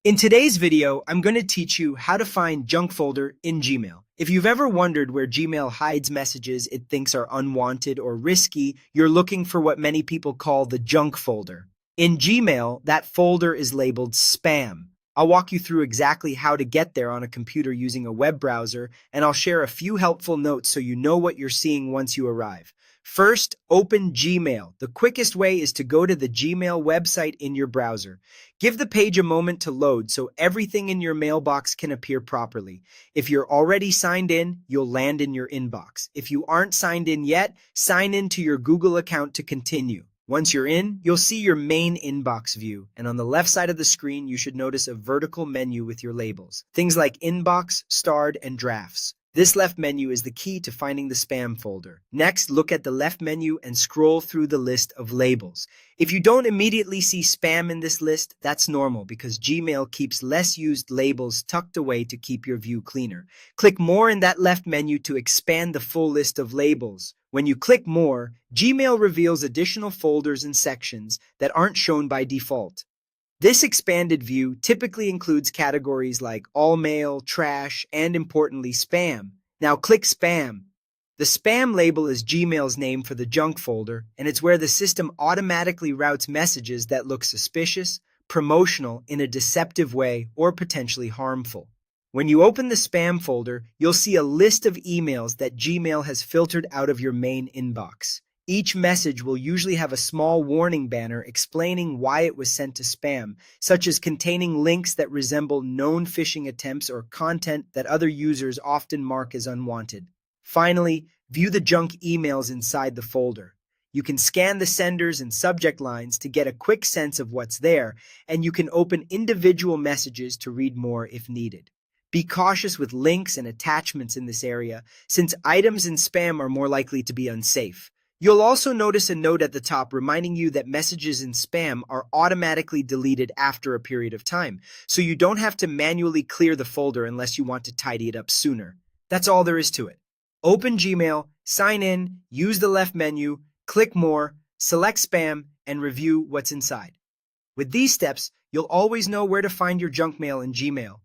In today's video, I'm going to teach you how to find junk folder in Gmail. If you've ever wondered where Gmail hides messages it thinks are unwanted or risky, you're looking for what many people call the junk folder. In Gmail, that folder is labeled spam. I'll walk you through exactly how to get there on a computer using a web browser, and I'll share a few helpful notes so you know what you're seeing once you arrive. First, open Gmail. The quickest way is to go to the Gmail website in your browser. Give the page a moment to load so everything in your mailbox can appear properly. If you're already signed in, you'll land in your inbox. If you aren't signed in yet, sign in to your Google account to continue. Once you're in, you'll see your main inbox view, and on the left side of the screen, you should notice a vertical menu with your labels. Things like Inbox, Starred, and Drafts. This left menu is the key to finding the spam folder. Next, look at the left menu and scroll through the list of labels. If you don't immediately see spam in this list, that's normal because Gmail keeps less used labels tucked away to keep your view cleaner. Click More in that left menu to expand the full list of labels. When you click More, Gmail reveals additional folders and sections that aren't shown by default. This expanded view typically includes categories like all mail, trash, and importantly, spam. Now click Spam. The spam label is Gmail's name for the junk folder, and it's where the system automatically routes messages that look suspicious, promotional, in a deceptive way, or potentially harmful. When you open the spam folder, you'll see a list of emails that Gmail has filtered out of your main inbox. Each message will usually have a small warning banner explaining why it was sent to spam, such as containing links that resemble known phishing attempts or content that other users often mark as unwanted. Finally, view the junk emails inside the folder. You can scan the senders and subject lines to get a quick sense of what's there, and you can open individual messages to read more if needed. Be cautious with links and attachments in this area, since items in spam are more likely to be unsafe. You'll also notice a note at the top reminding you that messages in spam are automatically deleted after a period of time, so you don't have to manually clear the folder unless you want to tidy it up sooner. That's all there is to it. Open Gmail, sign in, use the left menu, click More, select Spam, and review what's inside. With these steps, you'll always know where to find your junk mail in Gmail.